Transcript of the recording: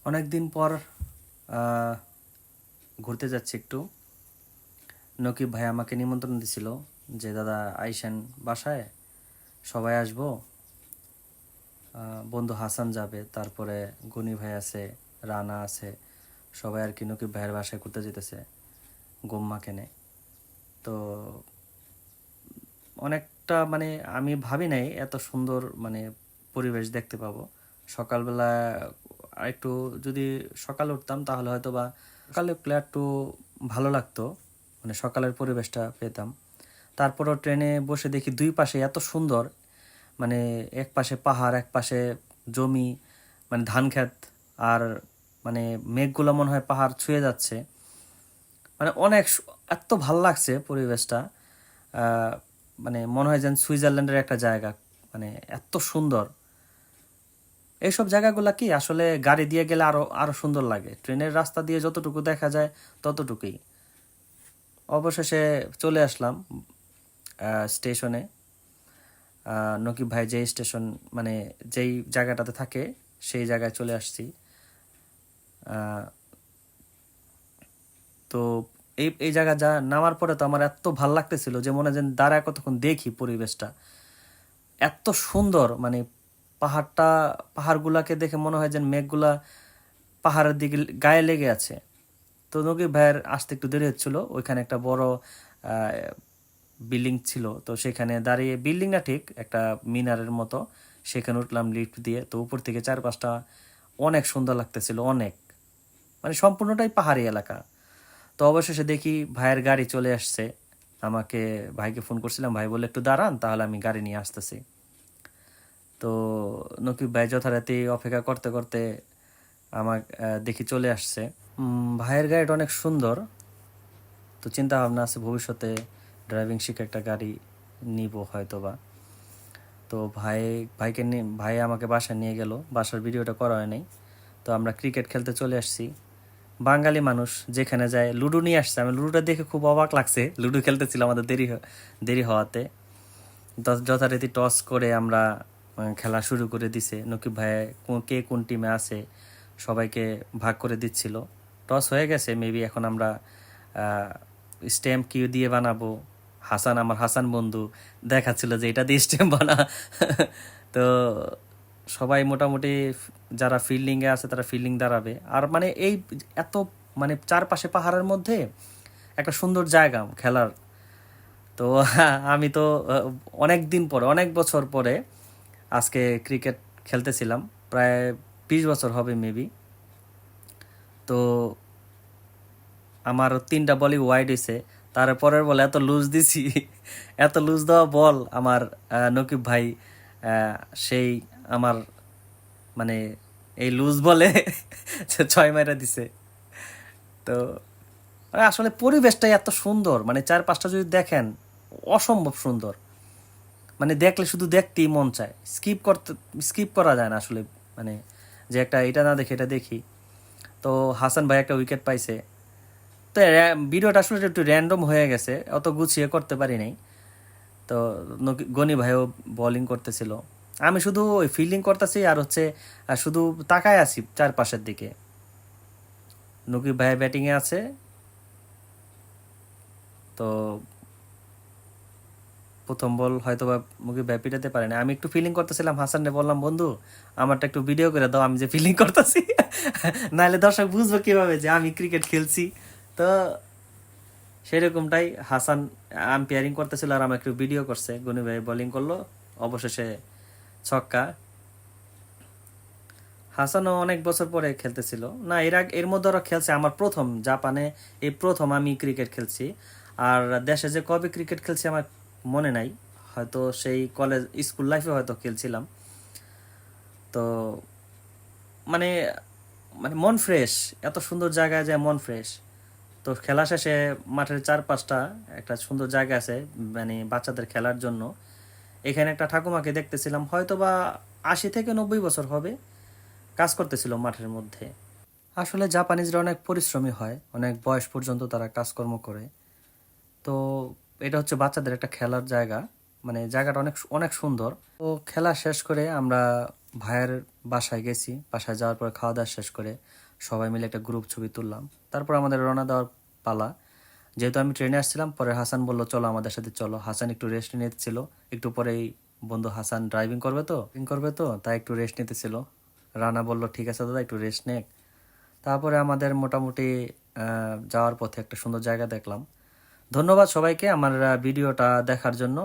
অনেক দিন পর ঘুরতে যাচ্ছি একটু। নকিব ভাই আমাকে নিমন্ত্রণ দিছিল যে দাদা আইসেন বাসায়, সবাই আসবো। বন্ধু হাসান যাবে, তারপরে গনি ভাই আছে, রানা আছে, সবাই আর কি নকিব ভাইয়ের বাসায় ঘুরতে যেতেছে গোম্মা কেনে। তো অনেকটা মানে আমি ভাবি নাই এত সুন্দর মানে পরিবেশ দেখতে পাবো। সকালবেলা একটু যদি সকালে উঠতাম তাহলে হয়তো বা সকালে উঠলে একটু ভালো লাগতো, মানে সকালের পরিবেশটা পেতাম। তারপরও ট্রেনে বসে দেখি দুই পাশে এত সুন্দর, মানে এক পাশে পাহাড়, এক পাশে জমি, মানে ধান ক্ষেত, আর মানে মেঘগুলো মনে হয় পাহাড় ছুঁয়ে যাচ্ছে। মানে এত ভাল লাগছে পরিবেশটা। আহ, মানে মনে হয় যেন সুইজারল্যান্ডের একটা জায়গা, মানে এত সুন্দর। এইসব জায়গাগুলো কি আসলে গাড়ি দিয়ে গেলে আরো আরো সুন্দর লাগে, ট্রেনের রাস্তা দিয়ে যতটুকু দেখা যায় ততটুকুই। অবশেষে চলে আসলাম স্টেশনে। নকিব ভাই যেই স্টেশন, মানে যেই জায়গাটাতে থাকে সেই জায়গায় চলে আসছি। আহ, তো এই এই জায়গা যা নামার পরে তো আমার এত ভাল লাগতেছিল যে মনে হয় যেন দাঁড়ায় কতক্ষণ দেখি পরিবেশটা। এত সুন্দর, মানে পাহাড়টা, পাহাড়গুলাকে দেখে মনে হয় যেন মেঘগুলা পাহাড়ের দিকে গায়ে লেগে আছে। তো নকিব ভাইয়ের আসতে একটু দেরি হচ্ছিল, ওইখানে একটা বড় বিল্ডিং ছিল, তো সেখানে দাঁড়িয়ে, বিল্ডিং না ঠিক একটা মিনারের মতো, সেখানে উঠলাম লিফট দিয়ে। তো উপর থেকে চারপাশটা অনেক সুন্দর লাগতেছিল, অনেক, মানে সম্পূর্ণটাই পাহাড়ি এলাকা। তো অবশেষে দেখি ভাইয়ের গাড়ি চলে আসছে। আমাকে, ভাইকে ফোন করছিলাম, ভাই বলে একটু দাঁড়ান তাহলে আমি গাড়ি নিয়ে আসতেছি। তো নকিব ভাই যথারীতি অপেক্ষা করতে করতে আমার দেখি চলে আসছে। ভাইয়ের গাড়িটা অনেক সুন্দর। তো চিন্তা ভাবনা আছে ভবিষ্যতে ড্রাইভিং শিখে একটা গাড়ি নিব হয়তো বা। তো ভাইকে নিয়ে, ভাই আমাকে বাসায় নিয়ে গেল, বাসার ভিডিওটা করা হয় নাই। তো আমরা ক্রিকেট খেলতে চলে আসছি। বাঙালি মানুষ যেখানে যায়, লুডো নিয়ে আসছে। আমি লুডোটা দেখে খুব অবাক লাগছে, লুডো খেলতেছিল আমাদের দেরি হওয়াতে। যথারীতি টস করে আমরা খেলা শুরু করে দিছে। নকিব ভাই কে কোন টিমে আছে সবাইকে ভাগ করে দিচ্ছিল। টস হয়ে গেছে মেবি, এখন আমরা স্ট্যাম্প কিউ দিয়ে বানাবো। হাসান বন্ধু দেখাচ্ছিল যে এটা দিয়ে স্ট্যাম্প বানা। তো সবাই মোটামুটি যারা ফিল্ডিংয়ে আছে তারা ফিল্ডিং দাঁড়াবে। আর মানে এই এত, মানে চারপাশে পাহাড়ের মধ্যে একটা সুন্দর জায়গা খেলার। তো আমি তো অনেক দিন পরে, অনেক বছর পরে আজকে ক্রিকেট খেলতেছিলাম, প্রায় 20 বছর হবে মেবি। তো আমার 3টা বলই ওয়াইড হয়েছে, তারপরের বলে এত লুজ দিছি। এত লুজ দেওয়া বল আমার নকিব ভাই সেই আমার, মানে এই লুজ বলে 6 মাইরা দিছে। তো মানে আসলে পরিবেশটাই এত সুন্দর, মানে চারপাশটা যদি দেখেন অসম্ভব সুন্দর। মানে দেখলে শুধু দেখতেই মন চায়, স্কিপ করা যায় না আসলে। মানে যে একটা এটা না দেখে এটা দেখি। তো হাসান ভাই একটা উইকেট পাইছে। তো ভিডিওটা আসলে একটু র্যান্ডম হয়ে গেছে, অত গুছিয়ে করতে পারি নাই। তো গনি ভাইও বোলিং করতেছিল, আমি শুধু ওই ফিল্ডিং করতেছি আর হচ্ছে শুধু তাকায় আছি চারপাশের দিকে। নকিব ভাই ব্যাটিংয়ে আছে। তো প্রথম বল হয়তো বা মুখে ভাই পিটাতে পারে না, আমি একটু ফিলিং করতেছিলাম। হাসানরে বললাম, বন্ধু আমারটা একটু ভিডিও করে দাও, আমি যে ফিলিং করতেছি। নাহলে দর্শক বুঝবো কিভাবে যে আমি ক্রিকেট খেলছি। তো সেরকমটাই হাসান আম্পায়ারিং করতেছিল আর আমার একটু ভিডিও করছে। গনি ভাই বোলিং করলো, অবশেষে ছক্কা। হাসানও অনেক বছর পরে খেলতেছিল না, এর মধ্যে ওরা খেলছে। আমার প্রথম জাপানে, এই প্রথম আমি ক্রিকেট খেলছি। আর দেশে যে কবে ক্রিকেট খেলছি আমার মনে নাই, হয়তো সেই কলেজ স্কুল লাইফে হয়তো খেলছিলাম। তো মানে, মানে মন ফ্রেশ, এত সুন্দর জায়গায় যায় মন ফ্রেশ। তো খেলা শেষে মাঠের চারপাশটা একটা সুন্দর জায়গা আছে মানে বাচ্চাদের খেলার জন্য। এখানে একটা ঠাকুমাকে দেখতেছিলাম, হয়তো বা 80 থেকে 90 বছর হবে, কাজ করতেছিল মাঠের মধ্যে। আসলে জাপানিজরা অনেক পরিশ্রমী হয়, অনেক বয়স পর্যন্ত তারা কাজকর্ম করে। তো এটা হচ্ছে বাচ্চাদের একটা খেলার জায়গা, মানে জায়গাটা অনেক অনেক সুন্দর। তো খেলা শেষ করে আমরা ভাইয়ের বাসায় গেছি। বাসায় যাওয়ার পর খাওয়া দাওয়া শেষ করে সবাই মিলে একটা গ্রুপ ছবি তুললাম। তারপর আমাদের রওনা দেওয়ার পালা। যেহেতু আমি ট্রেনে আসছিলাম, পরে হাসান বলল চলো আমাদের সাথে চলো। হাসান একটু রেস্ট নিতেছিল, একটু পরেই বন্ধু হাসান ড্রাইভিং করবে তো তাই একটু রেস্ট নিতেছিল। রানা বলল ঠিক আছে দাদা, একটু রেস্ট নে। তারপরে আমাদের মোটামুটি যাওয়ার পথে একটা সুন্দর জায়গা দেখলাম। ধন্যবাদ সবাইকে আমার ভিডিওটা দেখার জন্য।